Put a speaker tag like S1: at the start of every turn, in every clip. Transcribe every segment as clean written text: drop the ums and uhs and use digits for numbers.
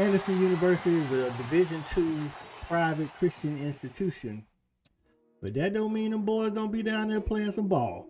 S1: Anderson University is a Division II private Christian institution, but that don't mean them boys don't be down there playing some ball.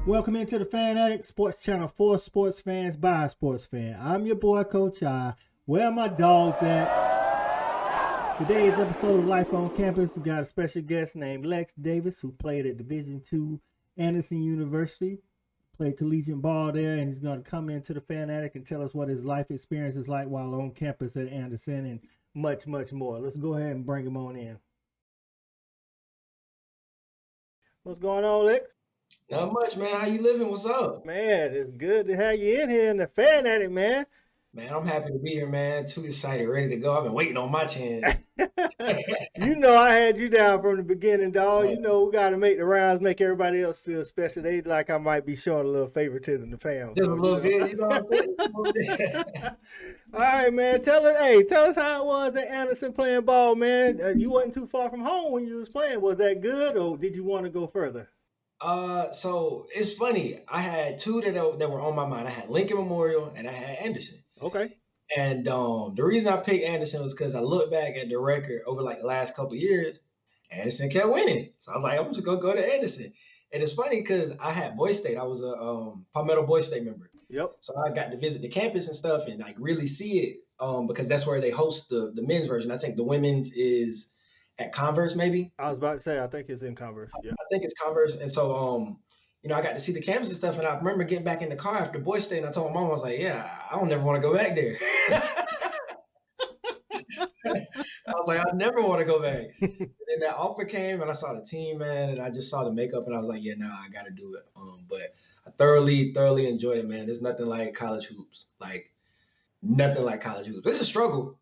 S1: Welcome into the Fan Addict Sports Channel for sports fans by a sports fan. I'm your boy, Coach I. Where are my dogs at? Today's episode of Life on Campus, we got a special guest named Lex Davis, who played at Division II Anderson University, played collegiate ball there, and he's going to come into the Fan Addict and tell us what his life experience is like while on campus at Anderson and much, much more. Let's go ahead and bring him on in. What's going on, Lex?
S2: Not much, man. How you living? What's up?
S1: Man, it's good to have you in here in the Fan Addict, man.
S2: Man, I'm happy to be here, man. Too excited, ready to go. I've been waiting on my chance.
S1: You know I had you down from the beginning, dog. You know we got to make the rounds, make everybody else feel special. They like I might be showing a little favoritism to fans.
S2: Just a little bit, you know what I'm saying?
S1: All right, man. Tell us how it was at Anderson playing ball, man. You wasn't too far from home when you was playing. Was that good, or did you want to go further?
S2: So it's funny. I had two that were on my mind. I had Lincoln Memorial and I had Anderson.
S1: Okay.
S2: And the reason I picked Anderson was because I looked back at the record over like the last couple of years. Anderson kept winning, so I was like, I'm just gonna go to Anderson. And it's funny because I had Boy State. I was a Palmetto Boy State member.
S1: Yep.
S2: So I got to visit the campus and stuff and like really see it because that's where they host the men's version. I think the women's is at Converse, maybe.
S1: I was about to say, I think it's in Converse. Yeah.
S2: I think it's Converse. And so, I got to see the campus and stuff. And I remember getting back in the car after Boy State, and I told my mom, I was like, yeah, I don't never want to go back there. I was like, I never want to go back. And then that offer came, and I saw the team, man, and I just saw the makeup, and I was like, yeah, I got to do it. But I thoroughly enjoyed it, man. There's nothing like college hoops. Nothing like college hoops. It's a struggle.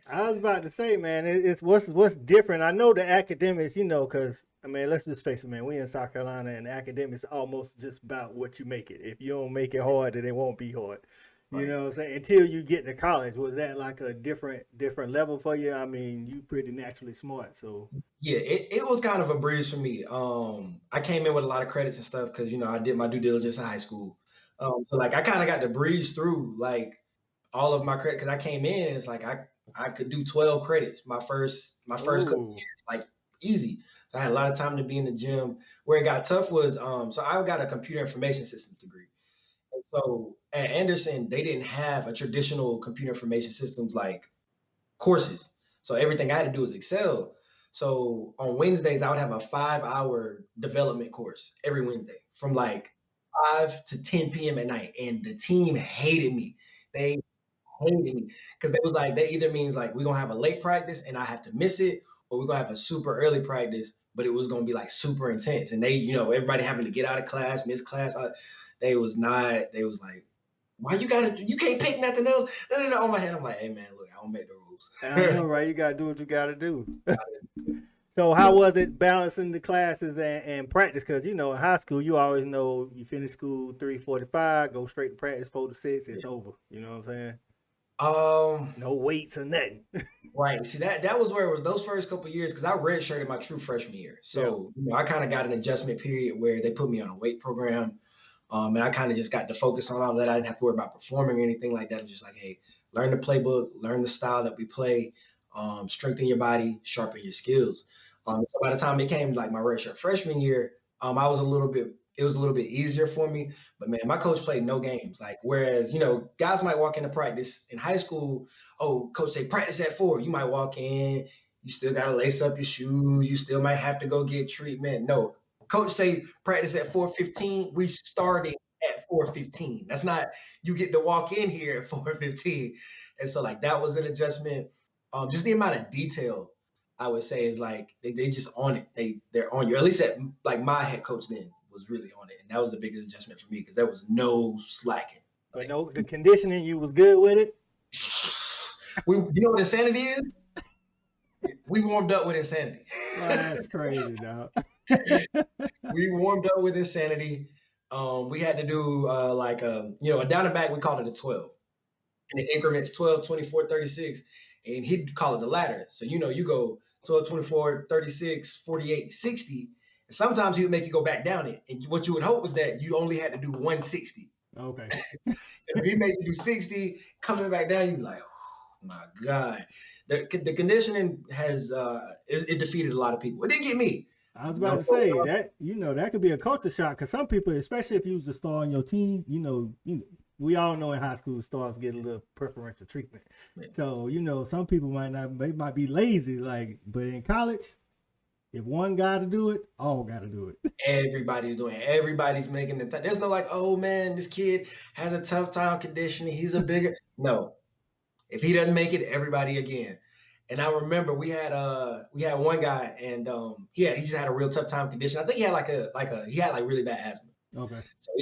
S1: I was about to say, man, it's what's different. I know the academics, because I mean, let's just face it, man. We in South Carolina, and the academics almost just about what you make it. If you don't make it hard, then it won't be hard. You
S2: Right.
S1: know what I'm saying? Until you get to college, was that like a different level for you? I mean, you pretty naturally smart, so
S2: Yeah, it was kind of a breeze for me. I came in with a lot of credits and stuff because, I did my due diligence in high school. So I kind of got to breeze through all of my credit because I came in and it's like I could do 12 credits my first couple
S1: Ooh.
S2: years, easy. So I had a lot of time to be in the gym. Where it got tough was so I got a computer information systems degree. And so at Anderson, they didn't have a traditional computer information systems courses. So everything I had to do was Excel. So on Wednesdays, I would have a 5-hour development course every Wednesday from 5 to 10 p.m. at night. And the team hated me. They hated me because they either means we're gonna have a late practice and I have to miss it, or we're gonna have a super early practice, but it was gonna be super intense. And they, everybody having to get out of class, miss class. They was like, why you can't pick nothing else? No, on my head. I'm like, hey man, look, I don't make the rules.
S1: I know, right? You gotta do what you gotta do. So how was it balancing the classes and practice? Because, in high school, you always know you finish school 3:45, go straight to practice 4 to 6, it's over. You know what I'm saying? No weights or nothing.
S2: Right. See, that was where it was those first couple of years because I redshirted my true freshman year. So I kind of got an adjustment period where they put me on a weight program. And I kind of just got to focus on all that. I didn't have to worry about performing or anything like that. It was just like, hey, learn the playbook, learn the style that we play, strengthen your body, sharpen your skills. So by the time it came my redshirt freshman year, it was a little bit easier for me. But man, my coach played no games. Whereas, guys might walk into practice in high school, oh, coach say practice at 4. You might walk in, you still got to lace up your shoes. You still might have to go get treatment. No, Coach say practice at 4:15. We starting at 4:15. That's not you get to walk in here at 4:15. And so like that was an adjustment. Just the amount of detail I would say is like they just on it. They're on you. At least at like my head coach then was really on it, and that was the biggest adjustment for me because there was no slacking.
S1: But
S2: Like
S1: no, the conditioning, you was good with it.
S2: you know what insanity is? We warmed up with insanity.
S1: Oh, that's crazy, dog.
S2: We warmed up with insanity. We had to do a down and back, we called it a 12. And the increments 12, 24, 36. And he'd call it the ladder. So, you go 12, 24, 36, 48, 60. And sometimes he would make you go back down it. And what you would hope was that you only had to do 160.
S1: Okay.
S2: If he made you do 60, coming back down, you'd be like, oh my God. The conditioning has it defeated a lot of people. It didn't get me.
S1: I was about to say that that could be a culture shock because some people, especially if you was the star on your team, we all know in high school stars get a little preferential treatment.
S2: Yeah.
S1: So some people might be lazy, but in college, if one got to do it, all got to do it.
S2: Everybody's doing it. Everybody's making the time. There's no like, oh man, this kid has a tough time conditioning. He's a bigger no. If he doesn't make it, everybody again. And I remember we had one guy and he just had a real tough time condition. I think he had really bad asthma.
S1: Okay.
S2: So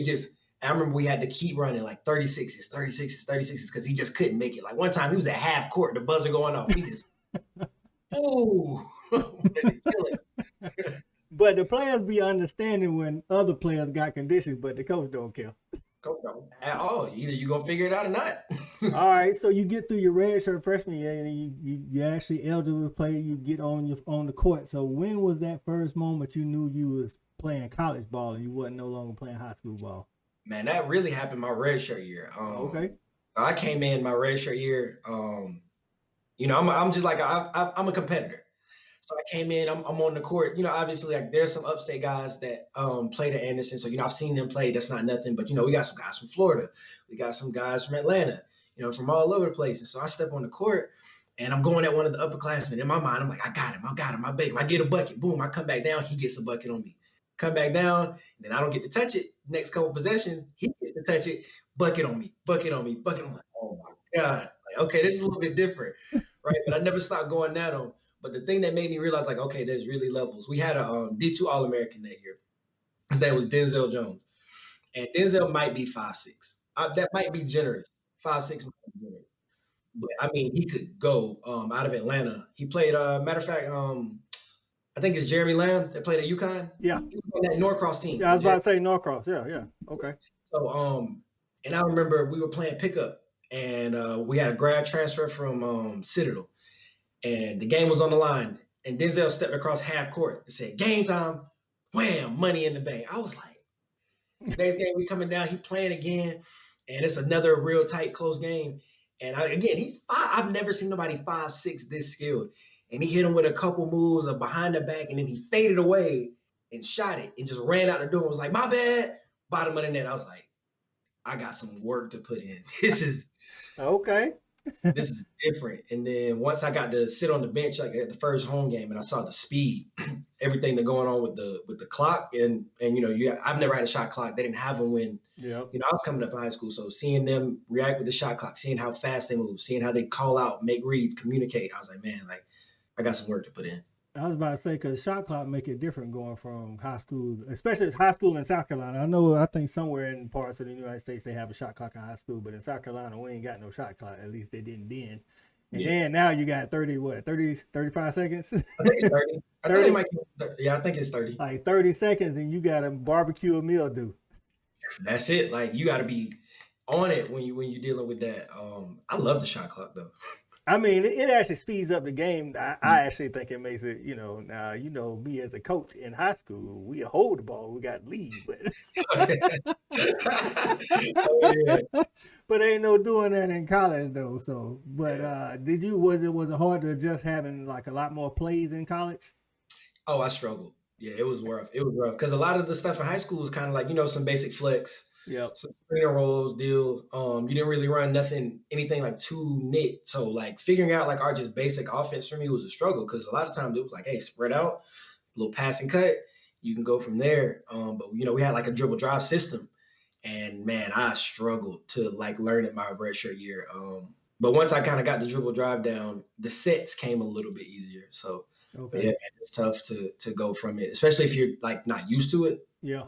S2: I remember we had to keep running like 36s because he just couldn't make it. Like one time he was at half court, the buzzer going off. He just ooh.
S1: But the players be understanding when other players got conditions, but the coach don't care.
S2: Coach don't at all. Either you gonna figure it out or not.
S1: All right, so you get through your redshirt freshman year, and you actually eligible to play. You get on the court. So when was that first moment you knew you was playing college ball and you wasn't no longer playing high school ball?
S2: Man, that really happened my redshirt year.
S1: Okay.
S2: I came in my redshirt year. I'm just like I'm a competitor. So I came in, I'm on the court. Obviously, like there's some upstate guys that played at Anderson. So, I've seen them play. That's not nothing. But, we got some guys from Florida. We got some guys from Atlanta, from all over the place. And so I step on the court and I'm going at one of the upperclassmen. In my mind, I'm like, I got him, I bake him. I get a bucket. Boom, I come back down. He gets a bucket on me. Come back down, and then I don't get to touch it. Next couple possessions, he gets to touch it. Bucket on me. I'm like, oh my God. Like, okay, this is a little bit different, right? But I never stopped going at him. But the thing that made me realize, like, okay, there's really levels. We had a D2 All-American that year. His name was Denzel Jones. And Denzel might be 5'6". That might be generous. 5'6" might be generous. But, I mean, he could go out of Atlanta. He played, matter of fact, I think it's Jeremy Lamb that played at UConn.
S1: Yeah.
S2: He was on that Norcross team.
S1: Yeah, I was about to say Norcross. Yeah. Okay.
S2: So, and I remember we were playing pickup, and we had a grad transfer from Citadel. And the game was on the line. And Denzel stepped across half court and said, game time, wham, money in the bank. I was like, next game we coming down, he playing again. And it's another real tight, close game. And he's 5. I've never seen nobody 5'6" this skilled. And he hit him with a couple moves of behind the back. And then he faded away and shot it and just ran out the door and was like, my bad. Bottom of the net. I was like, I got some work to put in. This is
S1: okay.
S2: This is different. And then once I got to sit on the bench like at the first home game and I saw the speed, everything that going on with the clock and I've never had a shot clock. They didn't have them when I was coming up in high school. So seeing them react with the shot clock, seeing how fast they move, seeing how they call out, make reads, communicate, I was like, man, like I got some work to put in.
S1: I was about to say, because shot clock make it different going from high school, especially high school in South Carolina. I think somewhere in parts of the United States they have a shot clock in high school, but in South Carolina we ain't got no shot clock. At least they didn't then. And then now you got 35 seconds?
S2: I think it's 30. I think it might be, I think it's 30.
S1: Like 30 seconds and you got to barbecue a meal due.
S2: That's it. Like you got to be on it when you're dealing with that. I love the shot clock though.
S1: I mean, it actually speeds up the game. I actually think it makes it, now, me as a coach in high school, we hold the ball, we got lead, but but ain't no doing that in college though. So, but was it hard to adjust having like a lot more plays in college?
S2: Oh, I struggled. Yeah, it was rough. It was rough because a lot of the stuff in high school was kind of like, some basic flex.
S1: Yep.
S2: Some screen and rolls deal. You didn't really run anything like too knit. So like figuring out like our just basic offense for me was a struggle because a lot of times it was like, hey, spread out, a little pass and cut. you can go from there. But we had like a dribble drive system, and man, I struggled to like learn it my redshirt year. But once I kind of got the dribble drive down, the sets came a little bit easier. So
S1: Okay.
S2: yeah, man, it's tough to go from it, especially if you're like not used to it.
S1: Yeah.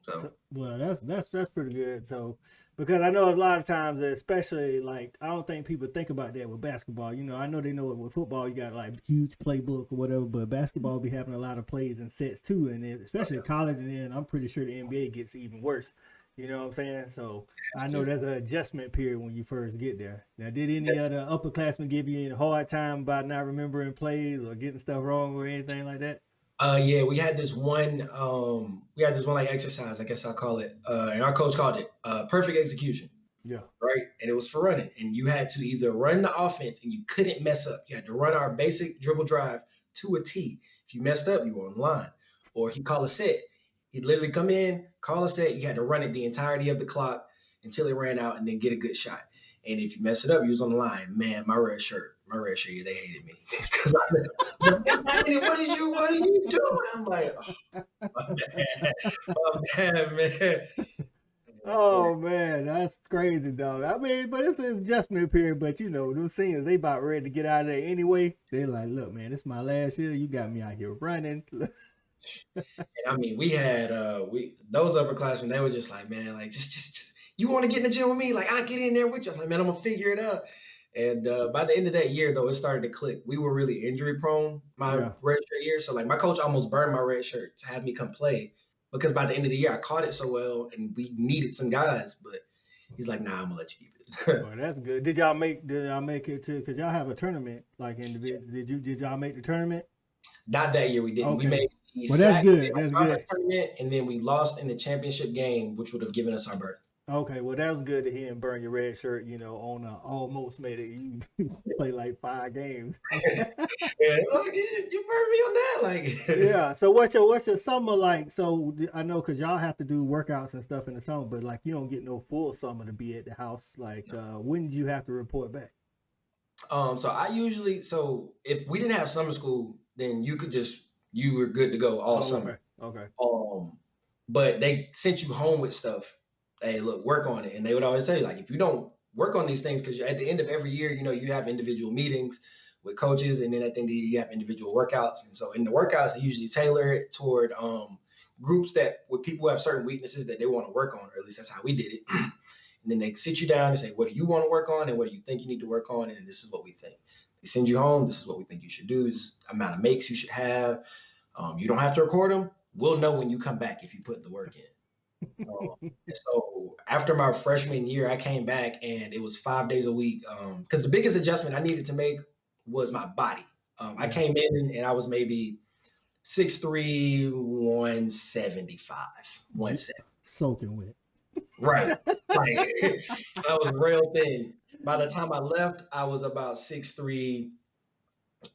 S2: So
S1: Well, that's pretty good. So, because I know a lot of times, especially like I don't think people think about that with basketball. I know they know it with football. You got like huge playbook or whatever, but basketball be having a lot of plays and sets too, and especially in college. And then I'm pretty sure the NBA gets even worse. You know what I'm saying? So I know there's an adjustment period when you first get there. Now, did any other upperclassmen give you any hard time about not remembering plays or getting stuff wrong or anything like that?
S2: Yeah, we had this one like exercise, I guess I'll call it. And our coach called it perfect execution,
S1: Yeah.
S2: right? And it was for running. And you had to either run the offense and you couldn't mess up. You had to run our basic dribble drive to a T. If you messed up, you were on the line. Or he'd call a set. He'd literally come in, call a set, you had to run it the entirety of the clock until it ran out and then get a good shot. And if you mess it up, you was on the line. Man, my red shirt, yeah, they hated me. Because what are you doing? I'm like, oh, my bad. My bad, man. Yeah.
S1: Oh man, that's crazy, dog. I mean, but it's an adjustment period. But those seniors, they about ready to get out of there anyway. They're like, look, man, this is my last year. You got me out here running.
S2: And I mean, we had those upperclassmen, they were just like, man, like just you want to get in the gym with me? Like, I'll get in there with you. I was like, man, I'm gonna figure it out. And by the end of that year, though, it started to click. We were really injury prone my
S1: Yeah.
S2: red shirt year. So like my coach almost burned my red shirt to have me come play because by the end of the year I caught it so well and we needed some guys. But he's like, nah, I'm gonna let you keep it.
S1: Well, that's good. Did y'all make it to? Cause y'all have a tournament like individual. Did y'all make the tournament?
S2: Not that year we didn't. We
S1: Okay.
S2: made the
S1: Well, that's
S2: SAC
S1: good. That's
S2: conference
S1: good.
S2: tournament and then we lost in the championship game, which would have given us our berth.
S1: Okay. Well, that was good to hear him burn your red shirt. On almost made it. You play like 5 games.
S2: Yeah, like, you burned me on that. Like,
S1: Yeah. So what's your summer like? So I know because y'all have to do workouts and stuff in the summer, but like you don't get no full summer to be at the house. Like when did you have to report back?
S2: so if we didn't have summer school, then you were good to go all
S1: Oh,
S2: summer.
S1: okay. Okay.
S2: Um, but they sent you home with stuff. Hey, look, work on it. And they would always tell you, like, if you don't work on these things, because at the end of every year, you have individual meetings with coaches, and then at the end of the year, you have individual workouts. And so in the workouts, they usually tailor it toward groups that with people who have certain weaknesses that they want to work on, or at least that's how we did it. And then they sit you down and say, what do you want to work on and what do you think you need to work on? And this is what we think. They send you home. This is what we think you should do. This is the amount of makes you should have. You don't have to record them. We'll know when you come back if you put the work in. And so after my freshman year, I came back and it was 5 days a week. Because the biggest adjustment I needed to make was my body. I
S1: Yeah.
S2: came in and I was maybe 6'3", 175,
S1: J-
S2: 170.
S1: Soaking wet.
S2: Right. Like I was real thin. By the time I left, I was about 6'3",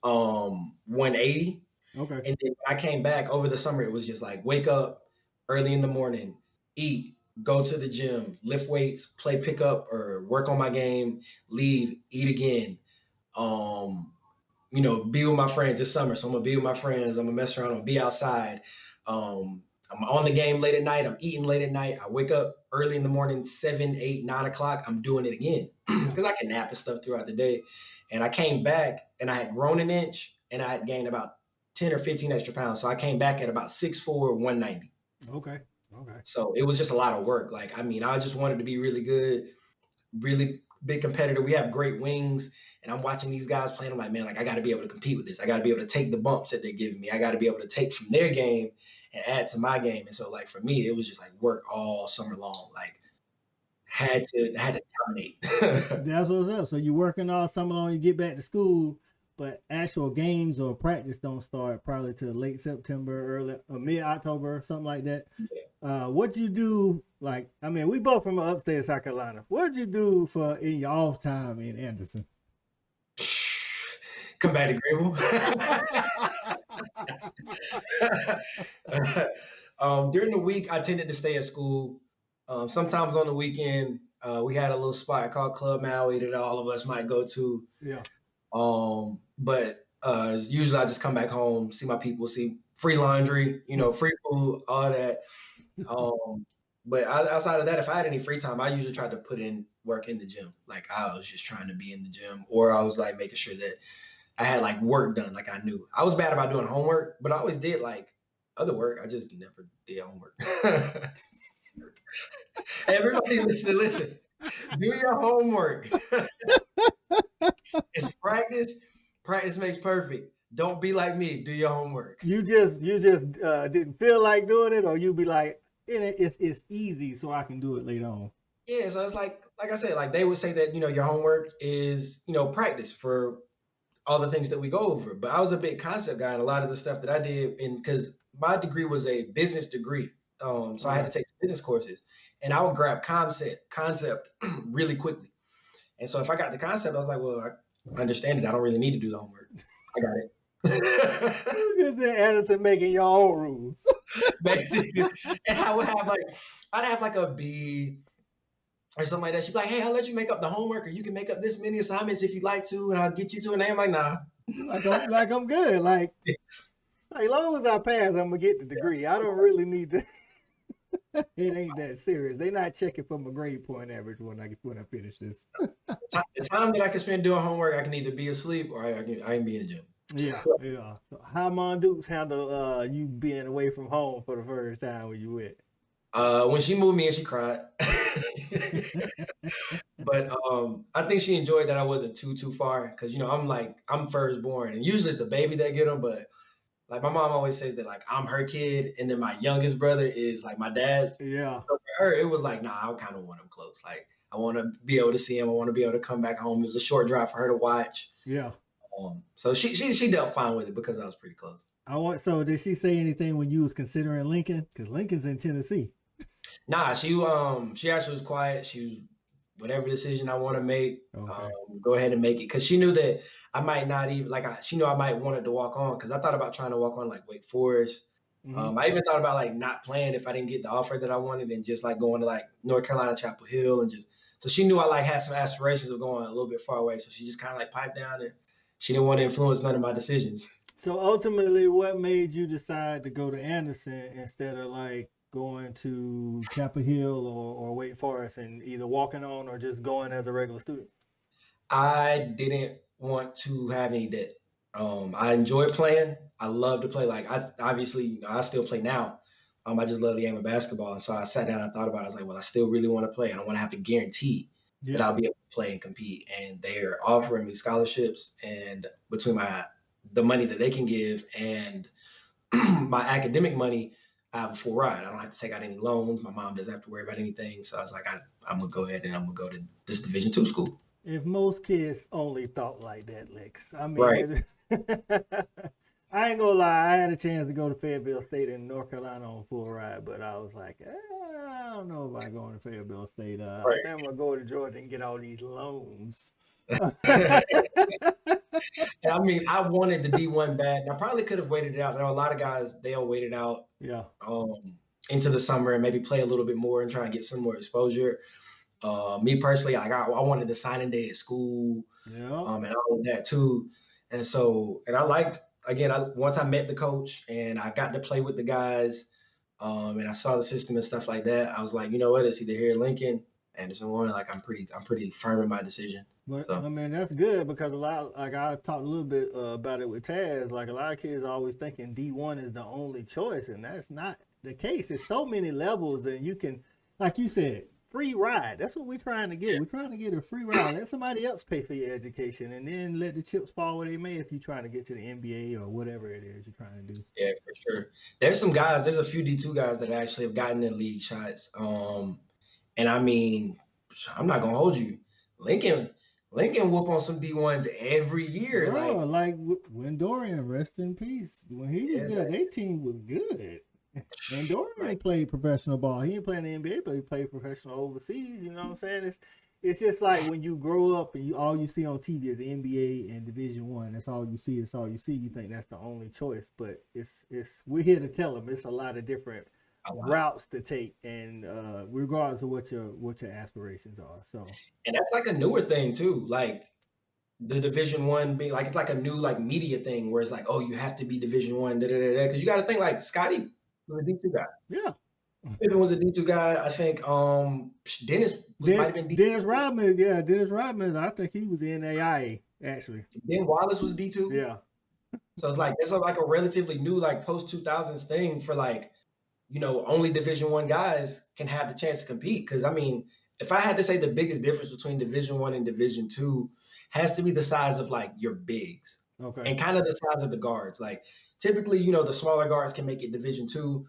S2: 180.
S1: Okay.
S2: And then when I came back over the summer, it was just like wake up early in the morning, eat, go to the gym, lift weights, play pickup or work on my game, leave, eat again. Um, be with my friends this summer. So I'm gonna be with my friends. I'm gonna mess around. I'm gonna be outside. I'm on the game late at night. I'm eating late at night. I wake up early in the morning, 7, 8, 9 o'clock. I'm doing it again
S1: Yeah.
S2: because I can nap and stuff throughout the day. And I came back and I had grown an inch and I had gained about 10 or 15 extra pounds. So I came back at about 6'4", 190.
S1: Okay. Okay.
S2: So it was just a lot of work. Like, I mean, I just wanted to be really good, really big competitor. We have great wings, and I'm watching these guys playing. I'm like, man, like I got to be able to compete with this. I got to be able to take the bumps that they're giving me. I got to be able to take from their game and add to my game. And so, like for me, it was just like work all summer long. Like had to dominate.
S1: That's what's up. So you're working all summer long. You get back to school, but actual games or practice don't start probably till late September, early or mid October, something like that. What you do? Like, I mean, we both from upstate South Carolina. What'd you do for in your off time in Anderson?
S2: Come back to Greenville. During the week, I tended to stay at school. Sometimes on the weekend, we had a little spot called Club Maui that all of us might go to.
S1: Yeah.
S2: But usually I just come back home, see my people, see free laundry, free food, all that. But outside of that, if I had any free time, I usually tried to put in work in the gym. Like I was just trying to be in the gym, or I was like making sure that I had like work done. Like I knew I was bad about doing homework, but I always did like other work. I just never did homework. Everybody listen. Do your homework. It's practice. Practice makes perfect. Don't be like me. Do your homework.
S1: You just didn't feel like doing it, or you be like, it's easy, so I can do it later on.
S2: Yeah, so it's like I said, like they would say that your homework is practice for all the things that we go over. But I was a big concept guy, and a lot of the stuff that I did, and because my degree was a business degree, so I had to take business courses, and I would grab concept really quickly. And so if I got the concept, I was like, well, I understand it. I don't really need to do the homework. I got it.
S1: You just said Anderson making your own rules.
S2: Basically. And I'd have like a B or something like that. She'd be like, hey, I'll let you make up the homework, or you can make up this many assignments if you'd like to, and I'll get you to an A. I'm like, nah.
S1: Like I'm good. Like as long as I pass, I'm gonna get the degree. I don't really need to. It ain't that serious. They're not checking for my grade point average when I finish this.
S2: The time that I can spend doing homework, I can either be asleep or I can be in the gym.
S1: Yeah. So how Mon Dukes handle you being away from home for the first time when you went?
S2: When she moved me and she cried. But I think she enjoyed that I wasn't too far, because I'm firstborn, and usually it's the baby that get them, but like my mom always says that like I'm her kid, and then my youngest brother is like my dad's.
S1: Yeah.
S2: So for her, it was like, nah, I kind of want him close. Like I want to be able to see him. I want to be able to come back home. It was a short drive for her to watch.
S1: Yeah.
S2: So she dealt fine with it because I was pretty close.
S1: So did she say anything when you was considering Lincoln? Because Lincoln's in Tennessee.
S2: Nah, she actually was quiet. She was, whatever decision I want to make, go ahead and make it. Because she knew that I might not even she knew I might wanted to walk on, because I thought about trying to walk on like Wake Forest. Mm-hmm. I even thought about like not playing if I didn't get the offer that I wanted, and just like going to like North Carolina, Chapel Hill, and just so she knew I like had some aspirations of going a little bit far away. So she just kind of like piped down, and she didn't want to influence none of my decisions.
S1: So ultimately, what made you decide to go to Anderson instead of like going to Chapel Hill or Wake Forest, and either walking on or just going as a regular student?
S2: I didn't want to have any debt. I enjoyed playing. I love to play. Like I still play now. I just love the game of basketball. And so I sat down and thought about it. I was like, well, I still really want to play. I don't want to have to guarantee that I'll be able to play and compete. And they're offering me scholarships, and between the money that they can give and my academic money, I have a full ride. I don't have to take out any loans. My mom doesn't have to worry about anything. So I was like, I'm gonna go ahead and I'm gonna go to this Division II school.
S1: If most kids only thought like that, Lex. I mean,
S2: right.
S1: I ain't gonna lie. I had a chance to go to Fayetteville State in North Carolina on full ride, but I was like, I don't know about going to Fayetteville State. I think I'm gonna go to Georgia and get all these loans.
S2: I mean, I wanted the D1 bad, and I probably could have waited it out. There are a lot of guys, they'll wait it out into the summer and maybe play a little bit more and try and get some more exposure. Me personally, like I wanted the signing day at school, and all of that too. And so, and I liked, again, once I met the coach and I got to play with the guys, and I saw the system and stuff like that, I was like, you know what, it's either here at Lincoln, Anderson one. Like I'm pretty firm in my decision.
S1: But I mean, that's good, because a lot, like I talked a little bit about it with Taz, like a lot of kids are always thinking D1 is the only choice, and that's not the case. There's so many levels, and you can, like you said, free ride. That's what we're trying to get. We're trying to get a free ride. Let somebody else pay for your education, and then let the chips fall where they may if you're trying to get to the NBA or whatever it is you're trying to do.
S2: Yeah, for sure. There's a few D2 guys that actually have gotten in league shots. And I mean, I'm not gonna hold you. Lincoln whoop on some D1s every year.
S1: Bro, like when Dorian, rest in peace, when he was there, their team was good. And Dorian played professional ball. He didn't play in the NBA, but he played professional overseas. You know what I'm saying? It's just like when you grow up and all you see on TV is the NBA and Division I. That's all you see. That's all you see. You think that's the only choice, but we're here to tell them it's a lot of different routes to take, and regardless of what your aspirations are. So,
S2: and that's like a newer thing too. Like the Division 1 being like, it's like a new like media thing where it's like, oh, you have to be Division 1, da da da da. Because you got to think like Scotty was a D2 guy.
S1: Yeah.
S2: Pippen was a D2 guy. I think Dennis might have been
S1: Dennis
S2: D2.
S1: Rodman, yeah, Dennis Rodman. I think he was in AI actually.
S2: Ben Wallace was D2.
S1: Yeah.
S2: So it's like like a relatively new like post 2000s thing for like, only Division 1 guys can have the chance to compete. Because I mean, if I had to say the biggest difference between Division 1 and Division 2 has to be the size of like your bigs
S1: Okay.
S2: and kind of the size of the guards. Like typically, the smaller guards can make it Division 2.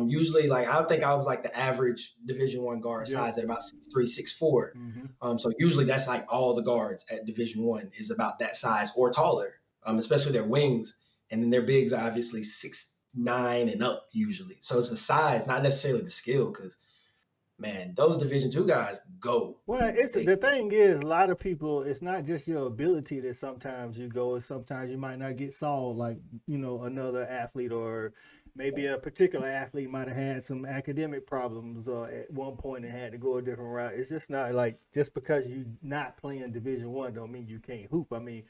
S2: Usually, like I think I was like the average Division 1 guard
S1: Yep.
S2: size at about 6'3", 6'4". So usually that's like all the guards at Division 1 is about that size or taller, especially their wings, and then their bigs are obviously 6'9" and up usually. So it's the size, not necessarily the skill, because man, those Division 2 guys go.
S1: Well,
S2: They
S1: the thing is, a lot of people, it's not just your ability that sometimes you go, and sometimes you might not get saw like, another athlete, or maybe a particular athlete might have had some academic problems at one point and had to go a different route. It's just not like, just because you not playing Division 1 don't mean you can't hoop. I mean,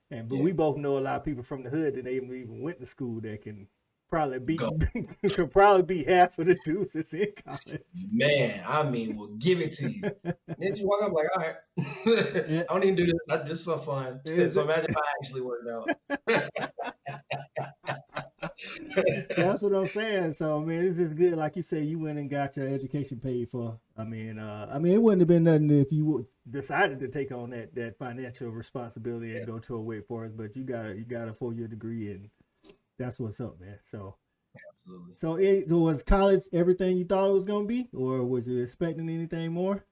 S1: but we both know a lot of people from the hood that they even went to school that can probably beat
S2: go.
S1: could probably be half of the dudes that's in college.
S2: Man, I mean, we'll give it to you. Then you walk up like, all right, I don't even do this. I just for fun. So imagine if I actually worked out.
S1: That's what I'm saying. So, man, this is good. Like you said, you went and got your education paid for. I mean, it wouldn't have been nothing if you decided to take on that financial responsibility and go to a Wake Forest. But you got a 4-year degree, and that's what's up, man. So,
S2: Absolutely.
S1: So was college everything you thought it was gonna be, or was you expecting anything more?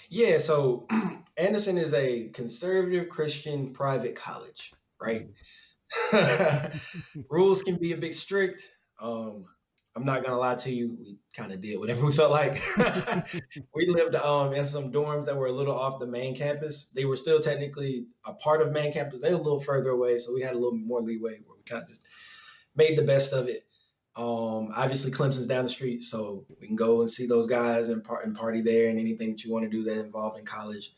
S2: Yeah, so Anderson is a conservative Christian private college, right? Rules can be a bit strict. I'm not gonna lie to you, we kind of did whatever we felt like. We lived in some dorms that were a little off the main campus. They were still technically a part of main campus. They were a little further away, so we had a little more leeway where we kind of just made the best of it. Obviously Clemson's down the street, so we can go and see those guys and party there and anything that you want to do that involved in college.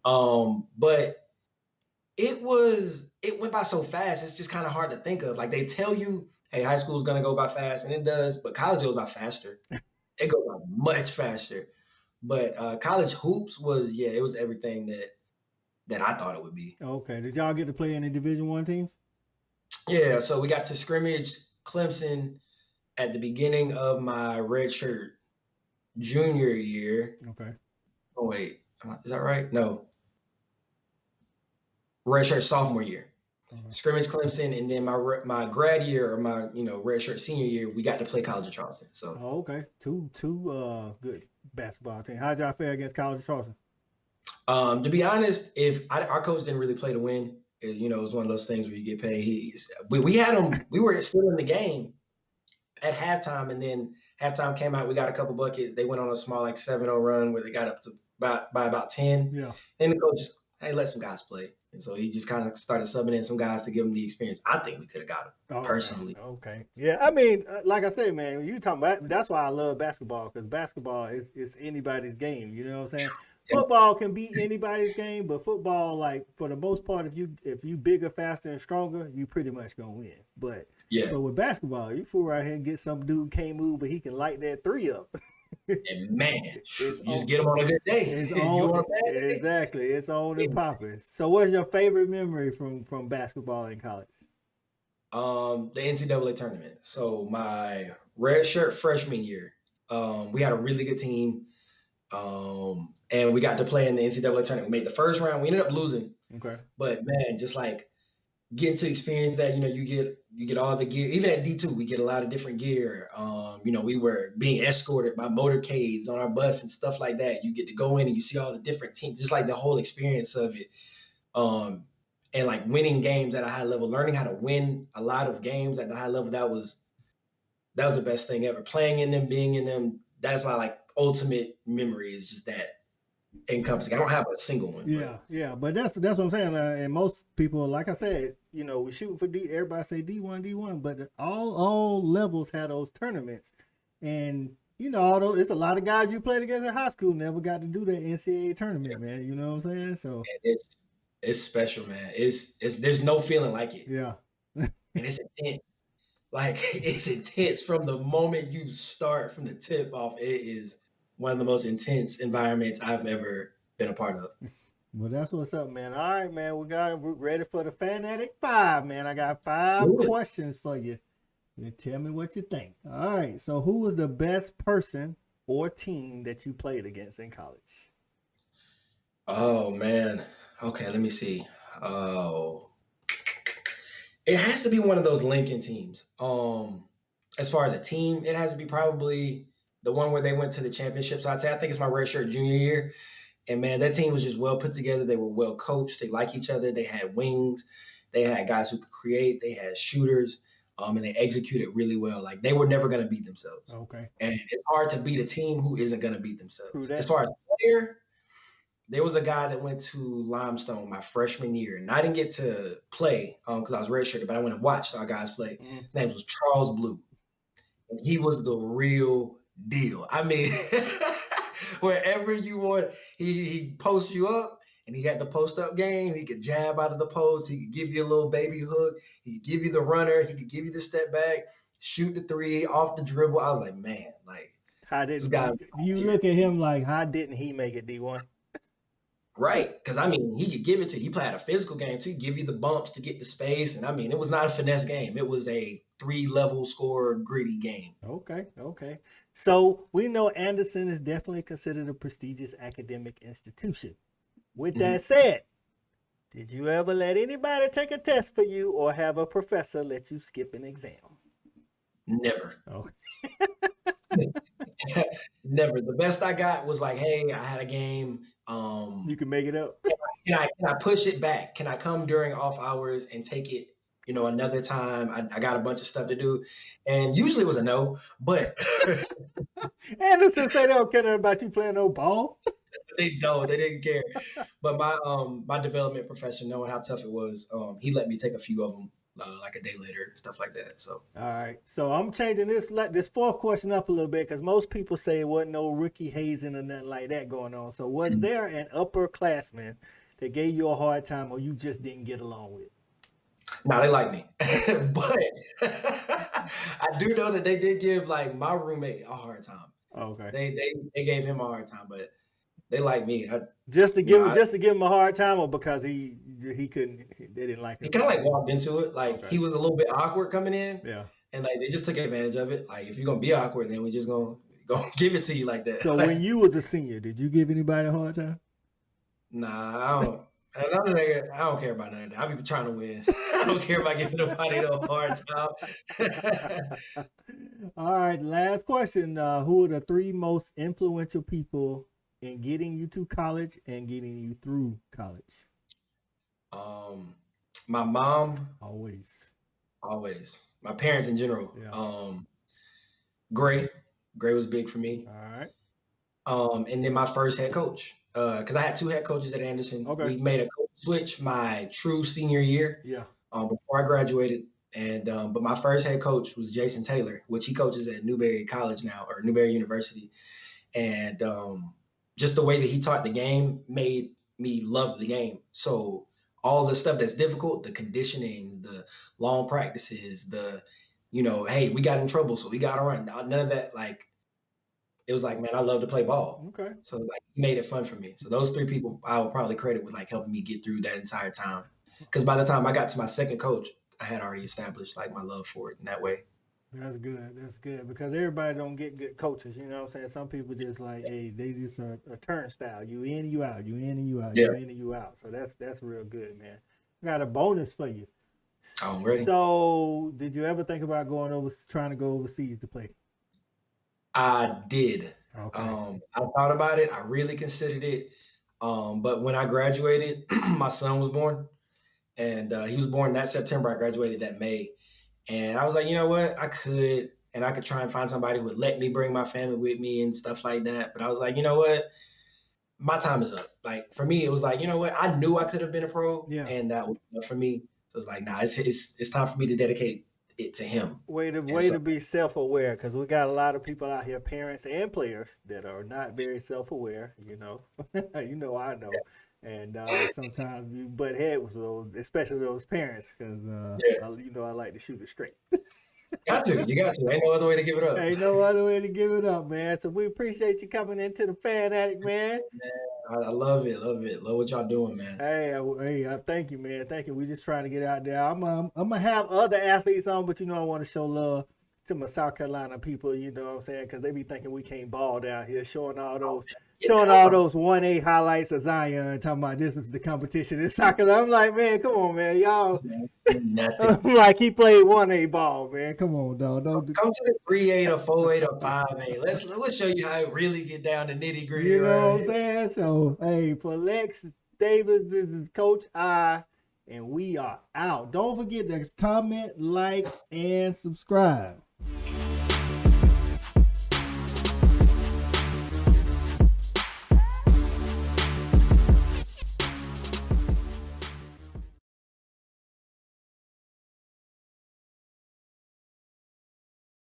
S2: But it went by so fast. It's just kind of hard to think of. Like they tell you, hey, high school is gonna go by fast, and it does, but college goes by faster. It goes by much faster. But college hoops it was everything that I thought it would be.
S1: Okay. Did y'all get to play any Division 1 teams?
S2: Yeah, so we got to scrimmage Clemson at the beginning of my redshirt junior year.
S1: Okay.
S2: Oh wait, is that right? No, redshirt sophomore year. Scrimmage Clemson, and then my grad year, or my redshirt senior year, we got to play College of Charleston. So
S1: okay, two good basketball teams. How'd y'all fare against College of Charleston?
S2: To be honest, our coach didn't really play to win. It was one of those things where you get paid. We had him. We were still in the game at halftime, and then halftime came out. We got a couple buckets. They went on a small like 7-0 run where they got up to by about 10.
S1: Yeah.
S2: Then the coach just, hey, let some guys play. And so he just kind of started subbing in some guys to give them the experience. I think we could have got them personally.
S1: Okay. Yeah. I mean, like I said, man, you talking about, that's why I love basketball, because basketball is anybody's game. You know what I'm saying? Football can be anybody's game, but football, like for the most part, if you bigger, faster, and stronger, you pretty much gonna win. But with basketball, you fool right here and get some dude can't move, but he can light that 3 up.
S2: And man, you just get them on a good day.
S1: Exactly. It's on and popping. So what's your favorite memory from basketball in college?
S2: The NCAA tournament. So my redshirt freshman year, we had a really good team. And we got to play in the NCAA tournament. We made the first round. We ended up losing.
S1: Okay.
S2: But man, just like getting to experience that, you get all the gear. Even at D2, we get a lot of different gear. We were being escorted by motorcades on our bus and stuff like that. You get to go in and you see all the different teams, just like the whole experience of it. And like winning games at a high level, learning how to win a lot of games at the high level, that was the best thing ever. Playing in them, being in them, that's my like ultimate memory, is just that encompassing. I don't have a single one.
S1: Yeah, but that's what I'm saying. And most people, like I said, we shooting for D. Everybody say D1, but all levels had those tournaments, and although it's a lot of guys you played against in high school never got to do that NCAA tournament, man. You know what I'm saying? So
S2: It's special, man. It's there's no feeling like it,
S1: Yeah.
S2: and it's intense. Like it's intense from the moment you start from the tip off. It is one of the most intense environments I've ever been a part of.
S1: Well, that's what's up, man. All right, man. We're ready for the Fanatic 5, man. I got 5
S2: Do it.
S1: questions for you. You tell me what you think. All right. So, who was the best person or team that you played against in college?
S2: Oh man. Okay, let me see. Oh, it has to be one of those Lincoln teams. As far as a team, it has to be probably the one where they went to the championship. So I'd say I think it's my redshirt junior year. And man, that team was just well put together. They were well coached. They like each other. They had wings. They had guys who could create. They had shooters. And they executed really well. Like they were never going to beat themselves.
S1: Okay.
S2: And it's hard to beat a team who isn't going to beat
S1: True
S2: themselves. As
S1: that.
S2: far as player, there was a guy that went to Limestone my freshman year, and I didn't get to play because I was redshirted, but I went and watched our guys play. His name was Charles Blue, and he was the real deal. I mean, wherever you want, he posts you up, and he had the post up game. He could jab out of the post. He could give you a little baby hook. He could give you the runner. He could give you the step back, shoot the three off the dribble. I was like, man, like
S1: How
S2: this
S1: didn't
S2: guy.
S1: you look at him like, how didn't he make it D1?
S2: Right, because I mean, he could give it to you. He played a physical game too, give you the bumps to get the space, and I mean, it was not a finesse game. It was a 3-level score gritty game.
S1: Okay, okay. So we know Anderson is definitely considered a prestigious academic institution. With that said, did you ever let anybody take a test for you or have a professor let you skip an exam?
S2: Never,
S1: Okay.
S2: never. The best I got was like, hey, I had a game.
S1: You can make it up.
S2: Can I push it back? Can I come during off hours and take it? Another time. I got a bunch of stuff to do, and usually it was a no. But
S1: Anderson said they don't care nothing about you playing no ball.
S2: they don't. They didn't care. But my development professor, knowing how tough it was, he let me take a few of them like a day later and stuff like that. So
S1: All right. So I'm changing this fourth question up a little bit because most people say it wasn't no rookie hazing or nothing like that going on. So was there an upperclassman that gave you a hard time or you just didn't get along with?
S2: no, they like me, but I do know that they did give like my roommate a hard time.
S1: Okay.
S2: They gave him a hard time, but they like me.
S1: Just to give him a hard time or because he couldn't they didn't like
S2: He
S1: him?
S2: kind of like walked into it. Like
S1: Okay.
S2: he was a little bit awkward coming in,
S1: Yeah.
S2: and like they just took advantage of it. Like if you're gonna be awkward, then we just gonna give it to you like that.
S1: So
S2: Like,
S1: when you was a senior, did you give anybody a hard time?
S2: nah, I don't. And none of that, I don't care about none of that. I be trying to win. I don't care about giving nobody no hard time.
S1: All right, last question. Who are the 3 most influential people in getting you to college and getting you through college?
S2: My mom,
S1: Always.
S2: always. My parents in general.
S1: Yeah.
S2: Gray. Gray was big for me.
S1: All right.
S2: And then my first head coach. Because I had 2 head coaches at Anderson.
S1: Okay.
S2: We made a coach switch my true senior year.
S1: Yeah.
S2: Before I graduated. And but my first head coach was Jason Taylor, which he coaches at Newberry College now, or Newberry University. And just the way that he taught the game made me love the game. So all the stuff that's difficult, the conditioning, the long practices, hey, we got in trouble, so we got to run. None of that, like, it was like, man, I love to play ball.
S1: Okay.
S2: So like, he made it fun for me. So those 3 people I would probably credit with like helping me get through that entire time. Because by the time I got to my second coach, I had already established like my love for it in that way.
S1: That's good. That's good because everybody don't get good coaches. You know what I'm saying? Some people just like, hey, they just a turnstile. You in, you out. You in and you out.
S2: Yeah.
S1: You in and you out. So that's real good, man. I got a bonus for you.
S2: I'm ready.
S1: So, did you ever think about trying to go overseas to play?
S2: I did.
S1: Okay.
S2: I thought about it. I really considered it. But when I graduated, my son was born, and he was born that September. I graduated that May, and I was like, you know what, I could try and find somebody who would let me bring my family with me and stuff like that. But I was like, you know what, my time is up. Like for me, it was like, you know what, I knew I could have been a pro,
S1: Yeah.
S2: and that was enough for me. So it's like, nah, it's time for me to dedicate it to him.
S1: Way
S2: And so
S1: to be self-aware, because we got a lot of people out here, parents and players, that are not very self-aware. You know, you know, I know, and sometimes you butt head with those, especially those parents, because
S2: yeah,
S1: you know I like to shoot it straight.
S2: you got to. Ain't no other way to give it up.
S1: Ain't no other way to give it up, man. So we appreciate you coming into the Fan Addict, man.
S2: I love it, love what y'all doing, man.
S1: Hey, thank you, man. Thank you. We just trying to get out there. I'm gonna have other athletes on, but you know I want to show love to my South Carolina people. You know what I'm saying? Because they be thinking we can't ball down here, showing all those 1A highlights of Zion, talking about this is the competition in South Carolina. I'm like, man, come on, man, y'all.
S2: Nothing.
S1: Like he played 1A ball, man. Come on, dog. Don't
S2: Come to the 3A or 4A or 5A. Let's show you how it really get down to nitty gritty.
S1: You know
S2: right
S1: what I'm saying? So, hey, for Lex Davis, this is Coach I, and we are out. Don't forget to comment, like, and subscribe.